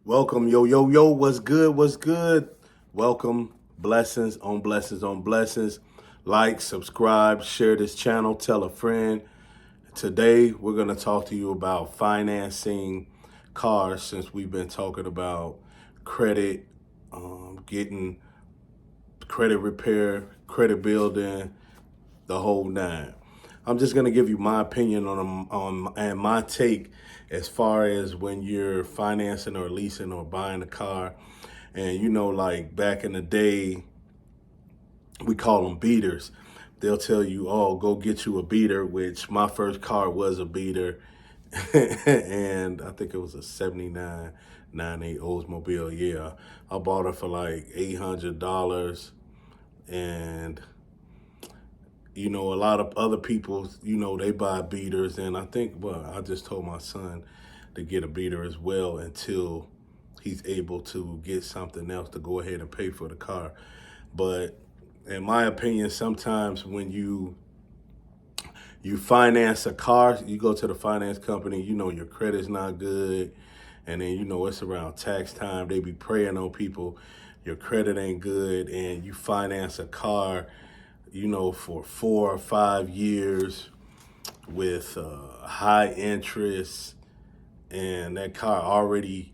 Welcome, yo, yo, yo. What's good? What's good? Welcome. Blessings on blessings on blessings. Like, subscribe, share this channel, tell a friend. Today, we're going to talk to you about financing cars since we've been talking about credit, getting credit repair, credit building, the whole nine. I'm just gonna give you my opinion on and my take as far as when you're financing or leasing or buying a car. And like back in the day, we call them beaters. They'll tell you, "Oh, go get you a beater," which my first car was a beater, and I think it was a '79 '98 Oldsmobile. Yeah, I bought it for like $800, and a lot of other people, they buy beaters. And I think, well, I just told my son to get a beater as well until he's able to get something else to go ahead and pay for the car. But in my opinion, sometimes when you finance a car, you go to the finance company, your credit's not good. And then, it's around tax time. They be preying on people. Your credit ain't good. And you finance a car, for 4 or 5 years with high interest. And that car already,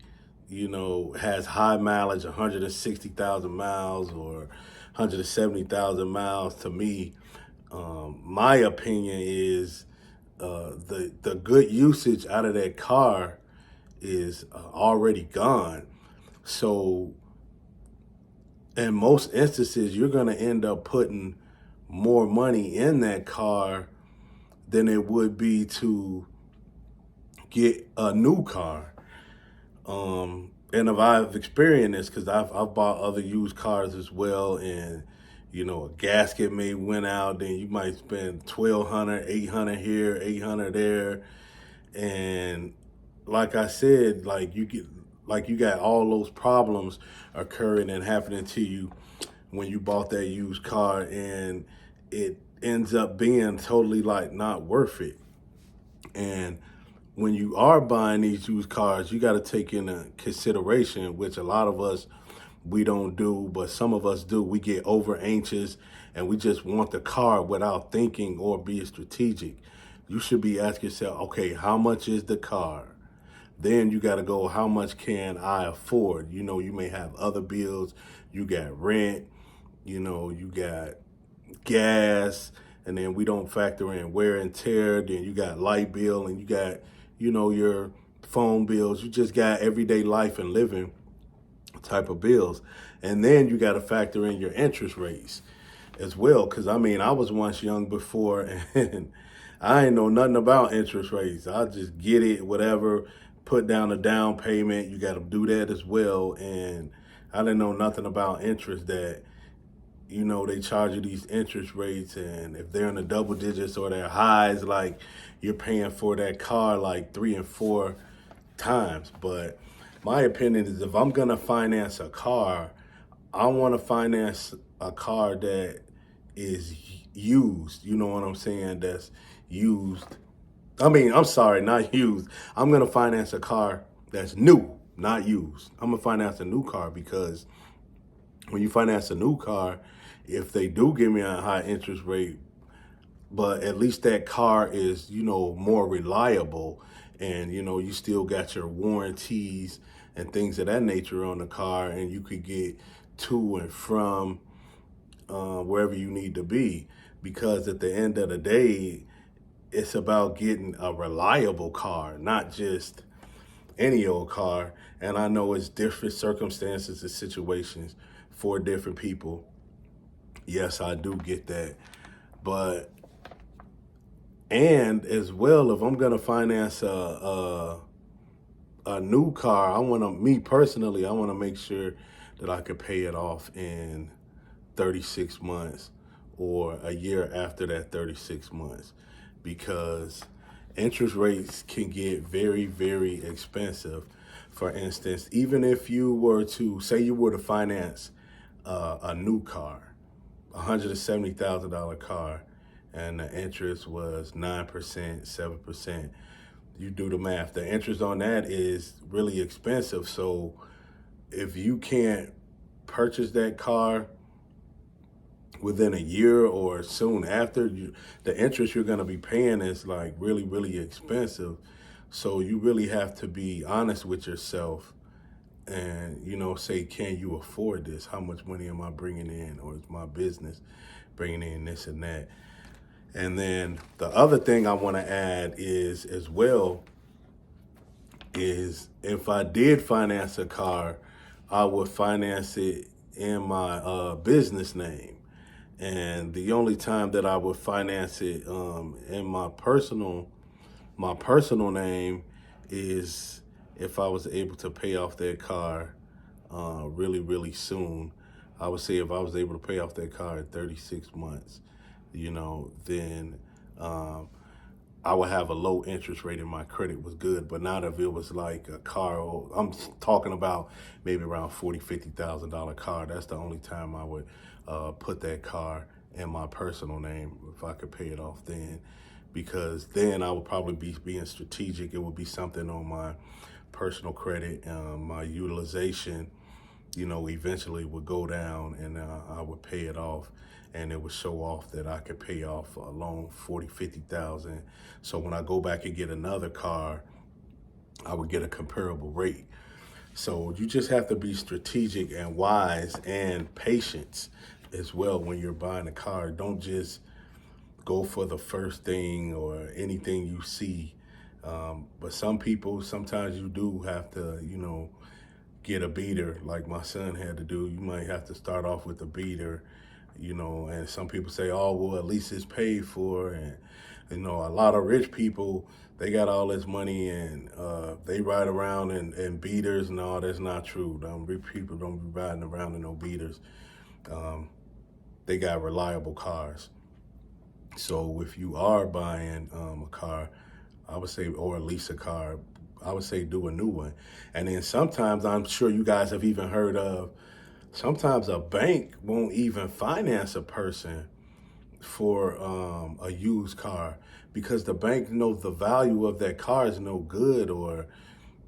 has high mileage, 160,000 miles or 170,000 miles. To me, my opinion is the good usage out of that car is already gone. So in most instances, you're going to end up putting more money in that car than it would be to get a new car. And if I've experienced this, because I've bought other used cars as well, and a gasket may went out, then you might spend 1,200, 800 here, 800 there, and like I said, you got all those problems occurring and happening to you when you bought that used car, and it ends up being totally like not worth it. And when you are buying these used cars, you got to take into consideration, which a lot of us we don't do, but some of us do. We get over anxious and we just want the car without thinking or being strategic. You should be asking yourself, okay, how much is the car? Then you got to go, how much can I afford? You may have other bills. You got rent, you got gas, and then we don't factor in wear and tear. Then you got light bill, and you got, your phone bills. You just got everyday life and living type of bills. And then you got to factor in your interest rates as well. Because, I was once young before, and I ain't know nothing about interest rates. I just get it, whatever, put down a down payment. You got to do that as well. And I didn't know nothing about interest, that they charge you these interest rates, and if they're in the double digits or they're highs, like you're paying for that car like 3 and 4 times. But my opinion is, if I'm gonna finance a car, I want to finance a car that is used. You know what I'm saying? That's used. I'm sorry, not used. I'm gonna finance a car that's new, not used. I'm gonna finance a new car, because when you finance a new car, if they do give me a high interest rate, but at least that car is, more reliable, and, you still got your warranties and things of that nature on the car, and you could get to and from wherever you need to be. Because at the end of the day, it's about getting a reliable car, not just any old car. And I know it's different circumstances and situations for different people. Yes, I do get that. But, and as well, if I'm gonna finance a new car, me personally, I want to make sure that I could pay it off in 36 months or a year after that 36 months, because interest rates can get very, very expensive. For instance, even if you were to say you were to finance a new car, $170,000 car, and the interest was 9%, 7%. you do the math. The interest on that is really expensive. So if you can't purchase that car within a year or soon after, the interest you're going to be paying is like really, really expensive. So you really have to be honest with yourself and, say, can you afford this? How much money am I bringing in? Or is my business bringing in this and that? And then the other thing I want to add is as well is if I did finance a car, I would finance it in my business name. And the only time that I would finance it in my personal name is if I was able to pay off that car really, really soon. I would say if I was able to pay off that car in 36 months, then I would have a low interest rate and my credit was good. But not if it was like a car, I'm talking about maybe around $40,000-$50,000 car. That's the only time I would put that car in my personal name if I could pay it off then. Because then I would probably be being strategic. It would be something on my personal credit, my utilization, eventually would go down and I would pay it off. And it would show off that I could pay off a loan 40, 50,000. So when I go back and get another car, I would get a comparable rate. So you just have to be strategic and wise and patient as well when you're buying a car. Don't just go for the first thing or anything you see. But some people, sometimes you do have to, get a beater like my son had to do. You might have to start off with a beater, and some people say, oh, well, at least it's paid for. And, a lot of rich people, they got all this money and they ride around in beaters. No, that's not true. Rich people don't be riding around in no beaters. They got reliable cars. So if you are buying a car, I would say, or lease a car, I would say do a new one. And then sometimes, I'm sure you guys have even heard of, sometimes a bank won't even finance a person for a used car because the bank knows the value of that car is no good, or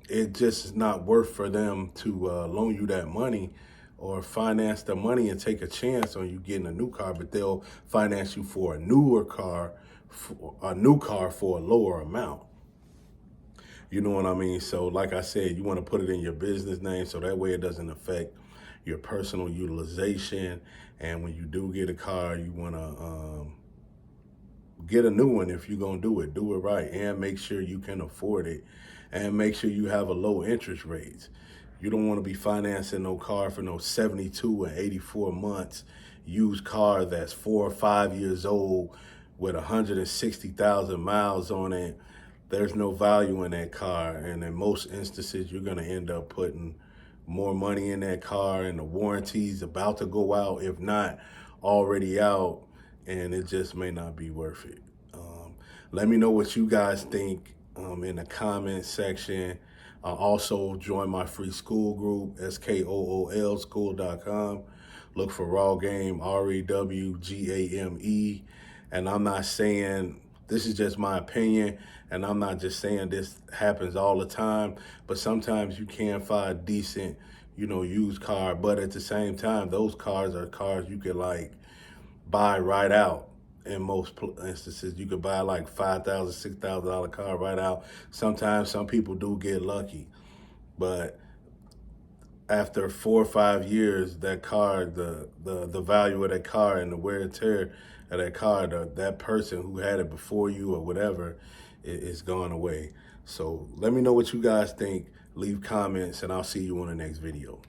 it just is not worth for them to loan you that money or finance the money and take a chance on you getting a new car, but they'll finance you for a newer car, for a new car for a lower amount. You know what I mean? So like I said, you want to put it in your business name so that way it doesn't affect your personal utilization. And when you do get a car, you want to get a new one. If you're going to do it right, and make sure you can afford it, and make sure you have a low interest rates. You don't want to be financing no car for no 72 and 84 months used car that's 4 or 5 years old with 160,000 miles on it. There's no value in that car, and in most instances, you're going to end up putting more money in that car, and the warranty's about to go out, if not already out, and it just may not be worth it. Let me know what you guys think in the comment section. Also, join my free Skool group, Skool, Skool.com. Look for Raw Game, REWGAME. And I'm not saying, this is just my opinion, and I'm not just saying this happens all the time, but sometimes you can find decent, used car. But at the same time, those cars are cars you could like buy right out. In most instances, you could buy like $5,000, $6,000 car right out. Sometimes some people do get lucky, but after 4 or 5 years, that car, the value of that car and the wear and tear of that car, that person who had it before you or whatever, is gone away. So let me know what you guys think. Leave comments, and I'll see you on the next video.